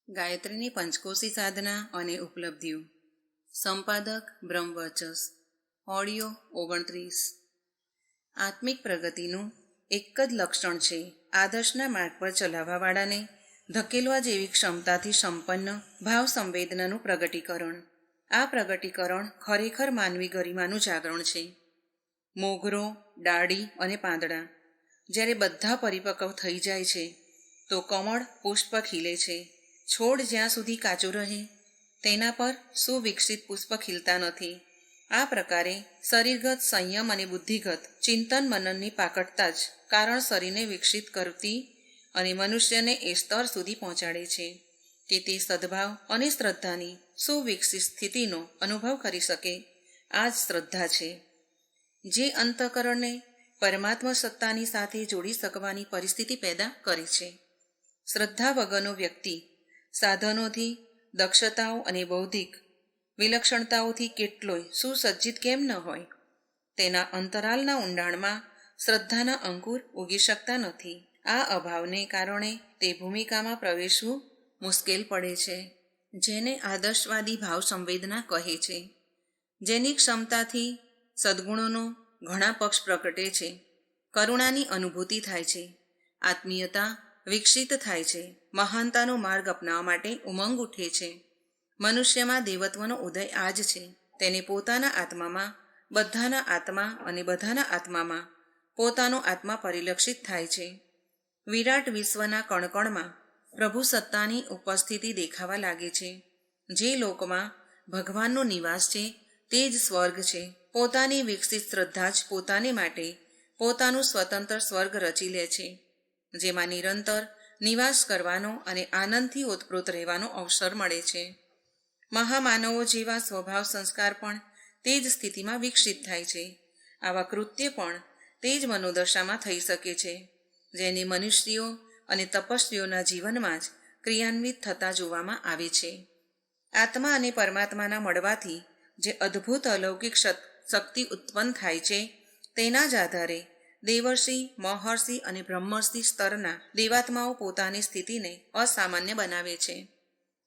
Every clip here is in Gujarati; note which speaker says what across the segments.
Speaker 1: ગાયત્રીની પંચકોશી સાધના અને ઉપલબ્ધિઓ. સંપાદક બ્રહ્મવચસ. ઓડિયો 29. આત્મિક પ્રગતિનું એક જ લક્ષણ છે આદર્શના માર્ગ પર ચલાવવાવાળાને ધકેલવા જેવી ક્ષમતાથી સંપન્ન ભાવ સંવેદનાનું પ્રગટીકરણ. આ પ્રગટીકરણ ખરેખર માનવી ગરિમાનું જાગરણ છે. મોગરો, ડાળી અને પાંદડા જ્યારે બધા પરિપક્વ થઈ જાય છે તો કમળ પુષ્પ ખીલે છે. છોડ જ્યાં સુધી કાચો રહે તેના પર સુવિકસિત પુષ્પ ખીલતા નથી. આ પ્રકારે શરીરગત સંયમ અને બુદ્ધિગત ચિંતન મનનની પાકટતા જ કારણ શરીરને વિકસિત કરતી અને મનુષ્યને એ સ્તર સુધી પહોંચાડે છે કે તે સદ્ભાવ અને શ્રદ્ધાની સુવિકસિત સ્થિતિનો અનુભવ કરી શકે. આ જ શ્રદ્ધા છે જે અંતઃકરણને પરમાત્મા સત્તાની સાથે જોડી શકવાની પરિસ્થિતિ પેદા કરે છે. શ્રદ્ધા વગરનો વ્યક્તિ સાધનોથી, દક્ષતાઓ અને બૌદ્ધિક વિલક્ષણતાઓથી કેટલોય સુસજ્જિત કેમ ન હોય, તેના અંતરાલના ઊંડાણમાં શ્રદ્ધાના અંકુર ઉગી શકતા નથી. આ અભાવને કારણે તે ભૂમિકામાં પ્રવેશવું મુશ્કેલ પડે છે, જેને આદર્શવાદી ભાવ સંવેદના કહે છે. જેની ક્ષમતાથી સદ્ગુણોનો ઘણા પક્ષ પ્રગટે છે, કરુણાની અનુભૂતિ થાય છે, આત્મીયતા વિકસિત થાય છે, મહાનતાનો માર્ગ અપનાવવા માટે ઉમંગ ઉઠે છે. મનુષ્યમાં દેવત્વનો ઉદય આ જ છે. તેને પોતાના આત્મામાં બધાના આત્મા અને બધાના આત્મામાં પોતાનો આત્મા પરિલક્ષિત થાય છે. વિરાટ વિશ્વના કણકણમાં પ્રભુ સત્તાની ઉપસ્થિતિ દેખાવા લાગે છે. જે લોકમાં ભગવાનનો નિવાસ છે તે જ સ્વર્ગ છે. પોતાની વિકસિત શ્રદ્ધા જ પોતાને માટે પોતાનું સ્વતંત્ર સ્વર્ગ રચી લે છે, જેમાં નિરંતર નિવાસ કરવાનો અને આનંદથી ઓતપ્રોત રહેવાનો અવસર મળે છે. મહામાનવો જેવા સ્વભાવ સંસ્કાર પણ તે જ સ્થિતિમાં વિકસિત થાય છે. આવા કૃત્ય પણ તે જ મનોદશામાં થઈ શકે છે, જેને મનુષ્યો અને તપસ્વીઓના જીવનમાં જ ક્રિયાન્વિત થતા જોવામાં આવે છે. આત્મા અને પરમાત્માના મળવાથી જે અદ્ભુત અલૌકિક શક્તિ ઉત્પન્ન થાય છે તેના જ આધારે દેવર્ષિ, મહર્ષિ અને બ્રહ્મર્ષિ સ્તરના દેવાત્માઓ પોતાની સ્થિતિને અસામાન્ય બનાવે છે.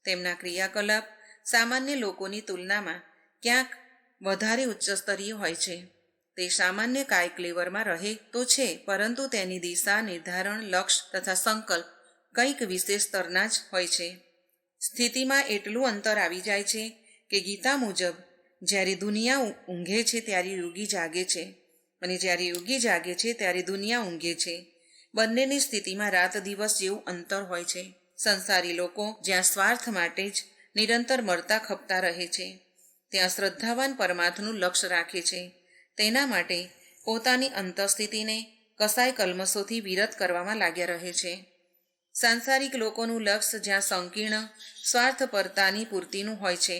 Speaker 1: તેમના ક્રિયાકલાપ સામાન્ય લોકોની તુલનામાં ક્યાંક વધારે ઉચ્ચસ્તરીય હોય છે. તે સામાન્ય કાય ક્લેવરમાં રહે તો છે, પરંતુ તેની દિશા, નિર્ધારણ, લક્ષ્ય તથા સંકલ્પ કંઈક વિશેષ સ્તરના જ હોય છે. સ્થિતિમાં એટલું અંતર આવી જાય છે કે ગીતા મુજબ જ્યારે દુનિયા ઊંઘે છે ત્યારે યોગી જાગે છે, અને જ્યારે યોગી જાગે છે ત્યારે દુનિયા ઊંઘે છે. બંનેની સ્થિતિમાં રાત દિવસ જેવું અંતર હોય છે. સંસારી લોકો જ્યાં સ્વાર્થ માટે જ નિરંતર મરતા ખપતા રહે છે, ત્યાં શ્રદ્ધાવાન પરમાત્માનું લક્ષ્ય રાખે છે. તેના માટે પોતાની અંતઃસ્થિતિને કસાય કલ્મશોથી વિરત કરવામાં લાગ્યા રહે છે. સાંસારિક લોકોનું લક્ષ્ય જ્યાં સંકીર્ણ સ્વાર્થપરતાની પૂર્તિનું હોય છે,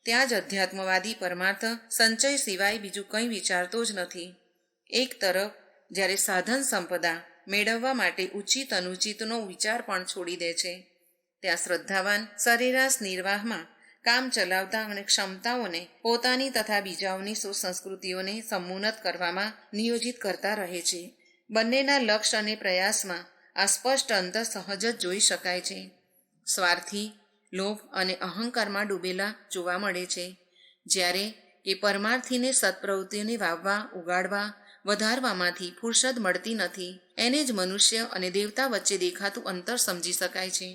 Speaker 1: ત્યાં જ અધ્યાત્મવાદી પરમાર્થ સંચય સિવાય બીજું કંઈ વિચારતો જ નથી. એક તરફ જ્યારે સાધન સંપદા મેળવવા માટે ઉચિત અનુચિતનો વિચાર પણ છોડી દે છે, ત્યાં શ્રદ્ધાવાન સરેરાશ નિર્વાહમાં કામ ચલાવતા અને ક્ષમતાઓને પોતાની તથા બીજાઓની સુસંસ્કૃતિઓને સમુન્નત કરવામાં નિયોજિત કરતા રહે છે. બંનેના લક્ષ્ય અને પ્રયાસમાં આ સ્પષ્ટ અંતર સહજ જ જોઈ શકાય છે. સ્વાર્થી, લોભ અને અહંકારમાં ડૂબેલા જોવા મળે છે, જ્યારે કે પરમાર્થીને સત્પ્રવૃત્તિઓને વાવવા, ઉગાડવા, વધારવામાંથી ફુરસદ મળતી નથી. એને જ મનુષ્ય અને દેવતા વચ્ચે દેખાતું અંતર સમજી શકાય છે.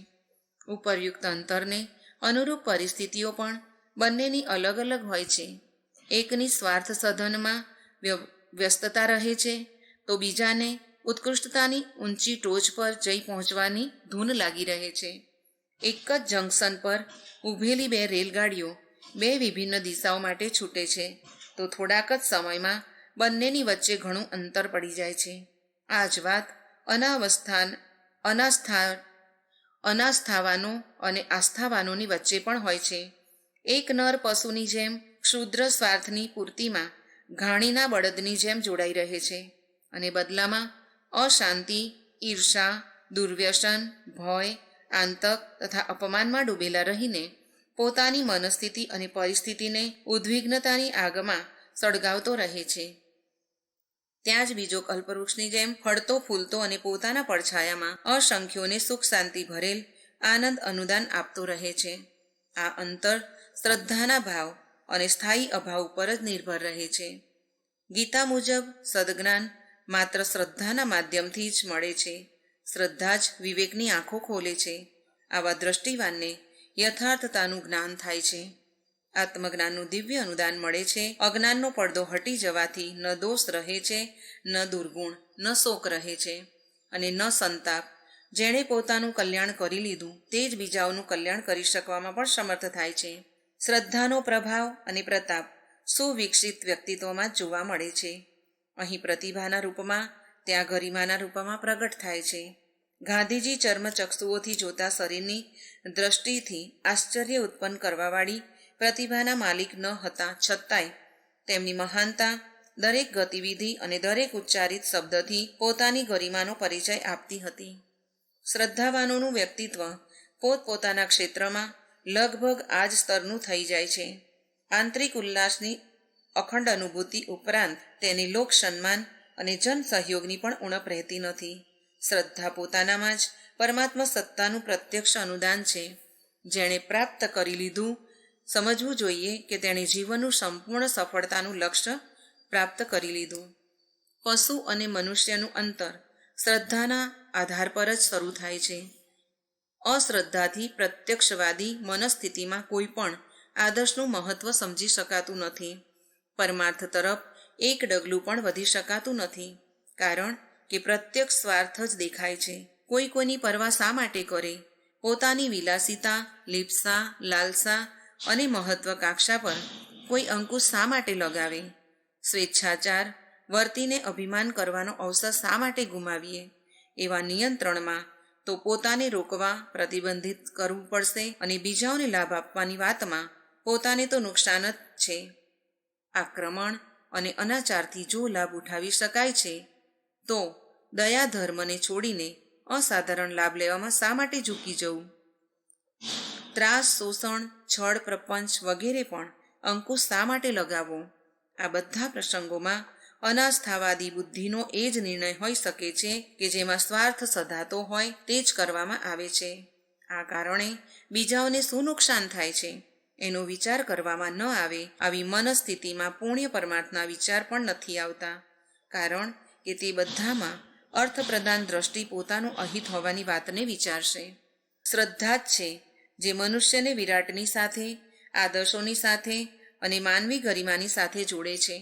Speaker 1: ઉપરયુક્ત અંતરને અનુરૂપ પરિસ્થિતિઓ પણ બંનેની અલગ અલગ હોય છે. એકની સ્વાર્થ સધનમાં વ્યસ્તતા રહે છે, તો બીજાને ઉત્કૃષ્ટતાની ઊંચી ટોચ પર જઈ પહોંચવાની ધૂન લાગી રહે છે. એક જ જંકશન પર ઊભેલી બે રેલગાડીઓ બે વિભિન્ન દિશાઓ માટે છૂટે છે, તો થોડાક જ સમયમાં બંનેની વચ્ચે ઘણું અંતર પડી જાય છે. આ જ વાત અનાસ્થાવાનો અને આસ્થાવાનોની વચ્ચે પણ હોય છે. એક નર પશુની જેમ ક્ષુદ્ર સ્વાર્થની પૂર્તિમાં ઘાણીના બળદની જેમ જોડાઈ રહે છે, અને બદલામાં અશાંતિ, ઈર્ષા, દુર્વ્યસન, ભય, આંતક તથા અપમાનમાં ડૂબેલા રહીને પોતાની મનસ્થિતિ અને પરિસ્થિતિને ઉદ્વિગ્નતાની આગમાં સળગાવતો રહે છે. ત્યાં જ બીજો કલ્પવૃક્ષની જેમ ફળતો, ફૂલતો અને પોતાના પડછાયામાં અસંખ્યોને સુખ શાંતિ ભરેલ આનંદ અનુદાન આપતો રહે છે. આ અંતર શ્રદ્ધાના ભાવ અને સ્થાયી અભાવ ઉપર જ નિર્ભર રહે છે. ગીતા મુજબ સદજ્ઞાન માત્ર શ્રદ્ધાના માધ્યમથી જ મળે છે. શ્રદ્ધા જ વિવેકની આંખો ખોલે છે. આવા દ્રષ્ટિવાનને યથાર્થતાનું જ્ઞાન થાય છે. આત્મજ્ઞાનનું દિવ્ય અનુદાન મળે છે. અજ્ઞાનનો પડદો હટી જવાથી ન દોષ રહે છે, ન દુર્ગુણ, ન શોક રહે છે અને ન સંતાપ. જેણે પોતાનું કલ્યાણ કરી લીધું તે જ બીજાઓનું કલ્યાણ કરી શકવામાં પણ સમર્થ થાય છે. શ્રદ્ધાનો પ્રભાવ અને પ્રતાપ સુવિકસિત વ્યક્તિત્વમાં જ જોવા મળે છે. અહીં પ્રતિભાના રૂપમાં, ત્યાં ગરિમાના રૂપમાં પ્રગટ થાય છે. ગાંધીજી ચર્મચક્ષુઓથી જોતા શરીરની દ્રષ્ટિથી આશ્ચર્ય ઉત્પન્ન કરવાવાળી પ્રતિભાના માલિક ન હતા, છતાંય તેમની મહાનતા દરેક ગતિવિધિ અને દરેક ઉચ્ચારિત શબ્દથી પોતાની ગરિમાનો પરિચય આપતી હતી. શ્રદ્ધાવાનોનું વ્યક્તિત્વ પોતપોતાના ક્ષેત્રમાં લગભગ આ જ સ્તરનું થઈ જાય છે. આંતરિક ઉલ્લાસની અખંડ અનુભૂતિ ઉપરાંત તેની લોક સન્માન અને જન સહયોગની પણ ઉણપ રહેતી નથી. શ્રદ્ધા પોતાનામાં જ પરમાત્મા સત્તાનું પ્રત્યક્ષ અનુદાન છે. જેણે પ્રાપ્ત કરી લીધું, સમજવું જોઈએ કે તેણે જીવનનું સંપૂર્ણ સફળતાનું લક્ષ્ય પ્રાપ્ત કરી લીધું. પશુ અને મનુષ્યનું અંતર શ્રદ્ધાના આધાર પર જ શરૂ થાય છે. અશ્રદ્ધાથી પ્રત્યક્ષવાદી મનસ્થિતિમાં કોઈ પણ આદર્શનું મહત્વ સમજી શકાતું નથી. પરમાર્થ તરફ એક ડગલું પણ વધી શકાતું નથી, કારણ કે પ્રત્યક્ષ સ્વાર્થ જ દેખાય છે. કોઈ કોઈની પરવા શા માટે કરે? પોતાની વિલાસિતા, લીપ્સા, લાલસા અને મહત્વકાંક્ષા પર કોઈ અંકુશ શા માટે લગાવે? સ્વેચ્છાચાર વર્તીને અભિમાન કરવાનો અવસર શા માટે ગુમાવીએ? એવા નિયંત્રણમાં તો પોતાને રોકવા, પ્રતિબંધિત કરવું પડશે અને બીજાઓને લાભ આપવાની વાતમાં પોતાને તો નુકસાન જ છે. આક્રમણ અને અનાચારથી જો લાભ ઉઠાવી શકાય છે, તો દયા ધર્મને છોડીને અસાધારણ લાભ લેવામાં શા માટે ઝૂકી જવું? ત્રાસ, શોષણ, છળ, પ્રપંચ વગેરે પણ અંકુશ શા માટે લગાવવો? આ બધા પ્રસંગોમાં અનાસ્થાવાદી બુદ્ધિનો એ જ નિર્ણય હોઈ શકે છે કે જેમાં સ્વાર્થ સધાતો હોય તે જ કરવામાં આવે છે. આ કારણે બીજાઓને શું નુકસાન થાય છે એનો વિચાર કરવામાં ન આવે. આવી મનસ્થિતિમાં પુણ્ય પરમાર્થના વિચાર પણ નથી આવતા, કારણ કે તે બધામાં અર્થપ્રદાન દ્રષ્ટિ પોતાનું અહિત હોવાની વાતને વિચારશે. શ્રદ્ધા જ છે જે મનુષ્યને વિરાટની સાથે, આદર્શોની સાથે અને માનવી ગરિમાની સાથે જોડે છે.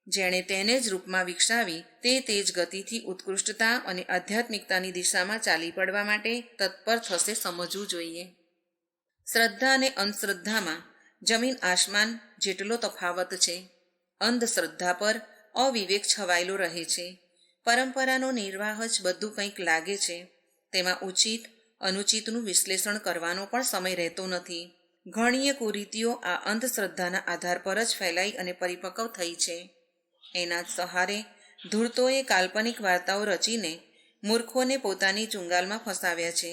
Speaker 1: જેણે તેને જ રૂપમાં વિકસાવી તે જ ગતિથી ઉત્કૃષ્ટતા અને આધ્યાત્મિકતાની દિશામાં ચાલી પડવા માટે તત્પર થશે, સમજવું જોઈએ. શ્રદ્ધા અને અંધશ્રદ્ધામાં જમીન આસમાન જેટલો તફાવત છે. અંધશ્રદ્ધા પર અવિવેક છવાયેલો રહે છે. પરંપરાનો નિર્વાહ જ બધું કંઈક લાગે છે. તેમાં ઉચિત અનુચિતનું વિશ્લેષણ કરવાનો પણ સમય રહેતો નથી. ઘણીય કુરીતિઓ આ અંધશ્રદ્ધાના આધાર પર જ ફેલાઈ અને પરિપક્વ થઈ છે. એના જ સહારે ધૂર્તોએ કાલ્પનિક વાર્તાઓ રચીને મૂર્ખોને પોતાની ચુંગાલમાં ફસાવ્યા છે.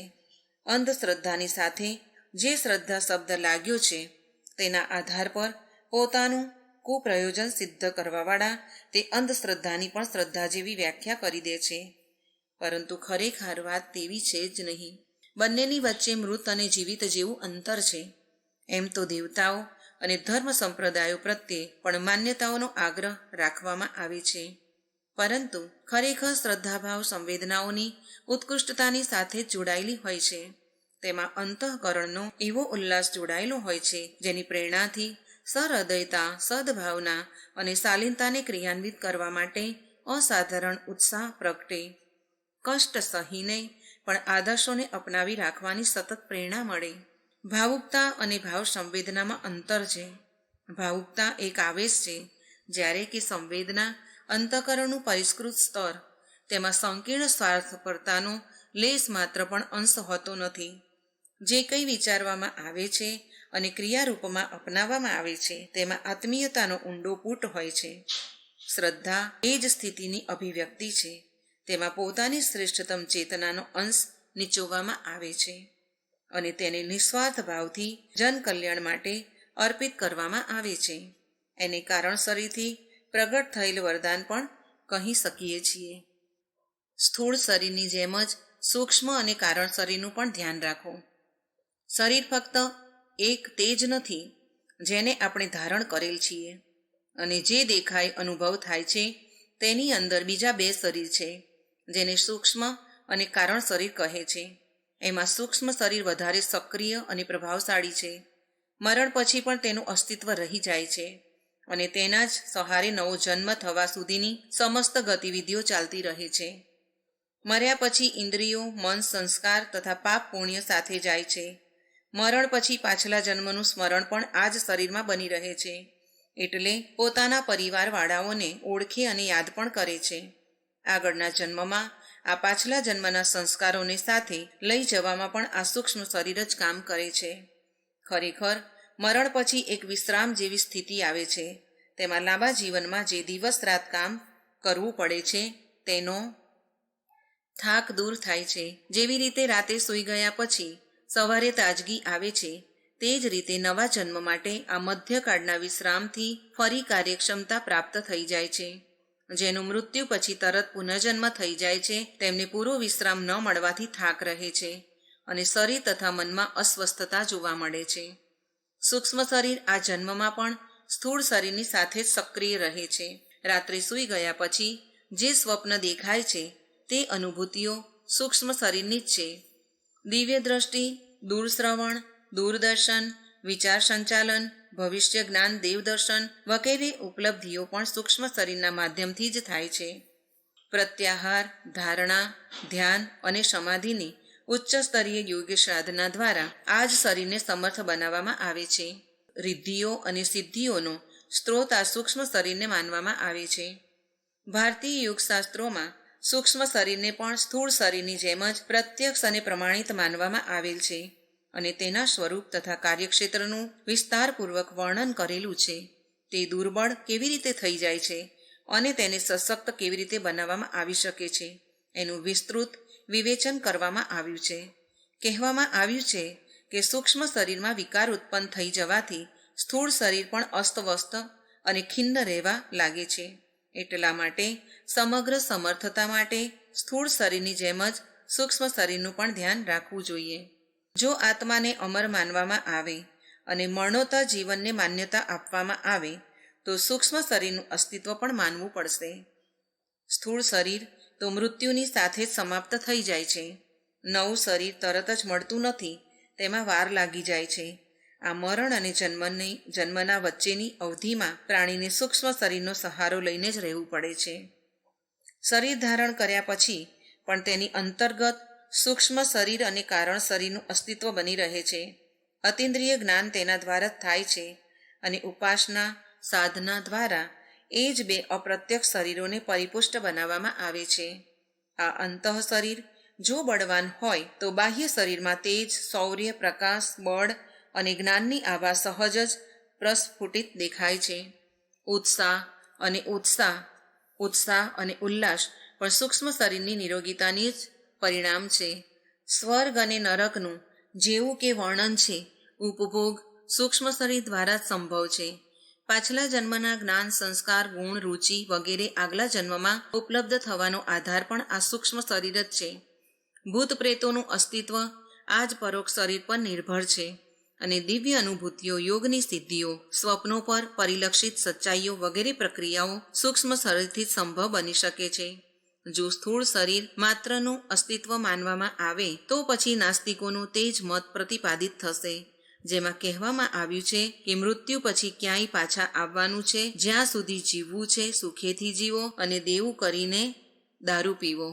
Speaker 1: અંધશ્રદ્ધાની સાથે જે શ્રદ્ધા શબ્દ લાગ્યો છે તેના આધાર પર પોતાનું કુપ્રયોજન સિદ્ધ કરવાવાળા તે અંધશ્રદ્ધાની પણ શ્રદ્ધા જેવી વ્યાખ્યા કરી દે છે. પરંતુ ખરેખર વાત તેવી છે જ નહીં. બંનેની વચ્ચે મૃત અને જીવિત જેવું અંતર છે. એમ તો દેવતાઓ અને ધર્મ સંપ્રદાયો પ્રત્યે પણ માન્યતાઓનો આગ્રહ રાખવામાં આવે છે, પરંતુ ખરેખર શ્રદ્ધાભાવ સંવેદનાઓની ઉત્કૃષ્ટતાની સાથે જ જોડાયેલી હોય છે. તેમાં અંતઃકરણનો એવો ઉલ્લાસ જોડાયેલો હોય છે જેની પ્રેરણાથી સહૃદયતા, સદભાવના અને શાલીનતાને ક્રિયાન્વિત કરવા માટે અસાધારણ ઉત્સાહ પ્રગટે. કષ્ટ સહીને પણ આદર્શોને અપનાવી રાખવાની સતત પ્રેરણા મળે. ભાવુકતા અને ભાવ સંવેદનામાં અંતર છે. ભાવુકતા એક આવેશ છે, જ્યારે કે સંવેદના અંતઃકરણનું પરિષ્કૃત સ્તર. તેમાં સંકીર્ણ સ્વાર્થપરતાનો લેશ માત્ર પણ અંશ હોતો નથી. જે કંઈ વિચારવામાં આવે છે અને ક્રિયારૂપમાં અપનાવવામાં આવે છે તેમાં આત્મીયતાનો ઊંડો પુટ હોય છે. શ્રદ્ધા એ જ સ્થિતિની અભિવ્યક્તિ છે. તેમાં પોતાની શ્રેષ્ઠતમ ચેતનાનો અંશ નીચોવવામાં આવે છે અને તેને નિસ્વાર્થ ભાવથી જનકલ્યાણ માટે અર્પિત કરવામાં આવે છે. એને કારણસરીથી પ્રગટ થયેલ વરદાન પણ કહી શકીએ છીએ. સ્થૂળ શરીરની જેમ જ સૂક્ષ્મ અને કારણ શરીરનું પણ ધ્યાન રાખો. શરીર ફક્ત એક તેજ નથી જેને આપણે ધારણ કરેલ છીએ, અને જે દેખાય અનુભવ થાય છે તેની અંદર બીજા બે શરીર છે, જેને સૂક્ષ્મ અને કારણ શરીર કહે છે. એમાં સૂક્ષ્મ શરીર વધારે સક્રિય અને પ્રભાવશાળી છે. મરણ પછી પણ તેનું અસ્તિત્વ રહી જાય છે, અને તેના જ સહારે નવો જન્મ થવા સુધીની સમસ્ત ગતિવિધિઓ ચાલતી રહે છે. મર્યા પછી ઇન્દ્રિયો, મન, સંસ્કાર તથા પાપ પુણ્ય સાથે જાય છે. મરણ પછી પાછલા જન્મનું સ્મરણ પણ આ જ શરીરમાં બની રહે છે, એટલે પોતાના પરિવારવાળાઓને ઓળખે અને યાદ પણ કરે છે. આગળના જન્મમાં આ પાછલા જન્મના સંસ્કારોને સાથે લઈ જવામાં પણ આ સૂક્ષ્મ શરીર જ કામ કરે છે. ખરેખર મરણ પછી એક વિશ્રામ જેવી સ્થિતિ આવે છે. તેમાં લાંબા જીવનમાં જે દિવસ રાત કામ કરવું પડે છે તેનો થાક દૂર થાય છે. જેવી રીતે રાતે સૂઈ ગયા પછી સવારે તાજગી આવે છે, તે જ રીતે નવા જન્મ માટે આ મધ્યકાળના વિશ્રામથી ફરી કાર્યક્ષમતા પ્રાપ્ત થઈ જાય છે. જેનું મૃત્યુ પછી તરત પુનર્જન્મ થઈ જાય છે તેમને પૂરો વિશ્રામ ન મળવાથી થાક રહે છે, અને શરીર તથા મનમાં અસ્વસ્થતા જોવા મળે છે. સૂક્ષ્મ શરીર આ જન્મમાં પણ સ્થૂળ શરીરની સાથે જ સક્રિય રહે છે. રાત્રે સૂઈ ગયા પછી જે સ્વપ્ન દેખાય છે તે અનુભૂતિઓ સૂક્ષ્મ શરીરની જ છે. દિવ્ય દ્રષ્ટિ, દૂરશ્રવણ, દૂરદર્શન, વિચાર સંચાલન, ભવિષ્ય જ્ઞાન, દેવદર્શન વગેરે ઉપલબ્ધિઓ પણ સૂક્ષ્મ શરીરના માધ્યમથી જ થાય છે. પ્રત્યાહાર, ધારણા, ધ્યાન અને સમાધિની ઉચ્ચ સ્તરીય યોગ સાધના દ્વારા આ જ શરીરને સમર્થ બનાવવામાં આવે છે. રિદ્ધિઓ અને સિદ્ધિઓનો સ્ત્રોત આ સૂક્ષ્મ શરીરને માનવામાં આવે છે. ભારતીય યોગશાસ્ત્રોમાં સૂક્ષ્મ શરીરને પણ સ્થૂળ શરીરની જેમ જ પ્રત્યક્ષ અને પ્રમાણિત માનવામાં આવેલ છે, અને તેના સ્વરૂપ તથા કાર્યક્ષેત્રનું વિસ્તારપૂર્વક વર્ણન કરેલું છે. તે દુર્બળ કેવી રીતે થઈ જાય છે અને તેને સશક્ત કેવી રીતે બનાવવામાં આવી શકે છે એનું વિસ્તૃત વિવેચન કરવામાં આવ્યું છે. કહેવામાં આવ્યું છે કે સૂક્ષ્મ શરીરમાં વિકાર ઉત્પન્ન થઈ જવાથી સ્થૂળ શરીર પણ અસ્તવ્યસ્ત અને ખિન્ન રહેવા લાગે છે. એટલા માટે સમગ્ર સમર્થતા માટે સ્થૂળ શરીરની જેમ જ સૂક્ષ્મ શરીરનું પણ ધ્યાન રાખવું જોઈએ. જો આત્માને અમર માનવામાં આવે અને મરણોત્તર જીવનને માન્યતા આપવામાં આવે તો સૂક્ષ્મ શરીરનું અસ્તિત્વ પણ માનવું પડશે. સ્થૂળ શરીર તો મૃત્યુની સાથે જ સમાપ્ત થઈ જાય છે. નવું શરીર તરત જ મળતું નથી, તેમાં વાર લાગી જાય છે. આ મરણ અને જન્મના વચ્ચેની અવધિમાં પ્રાણીને સૂક્ષ્મ શરીરનો સહારો લઈને જ રહેવું પડે છે. શરીર ધારણ કર્યા પછી પણ તેની અંતર્ગત સૂક્ષ્મ શરીર અને કારણ શરીરનું અસ્તિત્વ બની રહે છે. અતિન્દ્રિય જ્ઞાન તેના દ્વારા જ થાય છે, અને ઉપાસના સાધના દ્વારા એ જ બે અપ્રત્યક્ષ શરીરોને પરિપુષ્ટ બનાવવામાં આવે છે. આ અંતઃ શરીર જો બળવાન હોય તો બાહ્ય શરીરમાં તેજ, શૌર્ય, પ્રકાશ, બળ અને જ્ઞાનની આભા સહજ જ પ્રસ્ફુટિત દેખાય છે. ઉત્સાહ અને ઉલ્લાસ પણ સૂક્ષ્મ શરીરની નિરોગીતાની જ પરિણામ છે. સ્વર્ગ અને નરકનું જેવું કે વર્ણન છે, ઉપભોગ સૂક્ષ્મ શરીર દ્વારા જ સંભવ છે. પાછલા જન્મના જ્ઞાન, સંસ્કાર, ગુણ, રુચિ વગેરે આગલા જન્મમાં ઉપલબ્ધ થવાનો આધાર પણ આ સૂક્ષ્મ શરીર જ છે. ભૂત પ્રેતોનું અસ્તિત્વ આ જ પરોક્ષ શરીર પર નિર્ભર છે, અને દિવ્ય અનુભૂતિઓ, યોગની સિદ્ધિઓ, સ્વપ્નો પર પરિલક્ષિત સચ્ચાઈઓ વગેરે પ્રક્રિયાઓ સૂક્ષ્મ શરીરથી જ સંભવ બની શકે છે. જો સ્થૂળ શરીર માત્રનું અસ્તિત્વ માનવામાં આવે તો પછી નાસ્તિકોનું તે જ મત પ્રતિપાદિત થશે, જેમાં કહેવામાં આવ્યું છે કે મૃત્યુ પછી ક્યાંય પાછા આવવાનું છે, જ્યાં સુધી જીવવું છે સુખેથી જીવો અને દેવું કરીને દારૂ પીવો.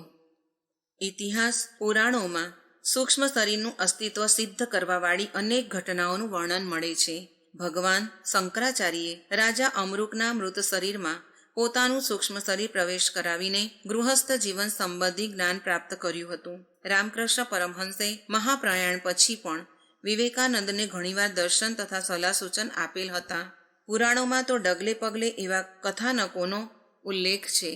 Speaker 1: ઇતિહાસ પુરાણોમાં સૂક્ષ્મ શરીરનું અસ્તિત્વ સિદ્ધ કરવાવાળી અનેક ઘટનાઓનું વર્ણન મળે છે. ભગવાન શંકરાચાર્યે રાજા અમૃકના મૃત શરીરમાં પોતાનું સૂક્ષ્મ શરીર પ્રવેશ કરાવીને ગૃહસ્થ જીવન સંબંધી જ્ઞાન પ્રાપ્ત કર્યું હતું. રામકૃષ્ણ પરમહંસે મહાપ્રયાણ પછી પણ વિવેકાનંદને ઘણીવાર દર્શન તથા સલાહ સૂચન આપેલ હતા. પુરાણોમાં તો ડગલે પગલે એવા કથાનકોનો ઉલ્લેખ છે.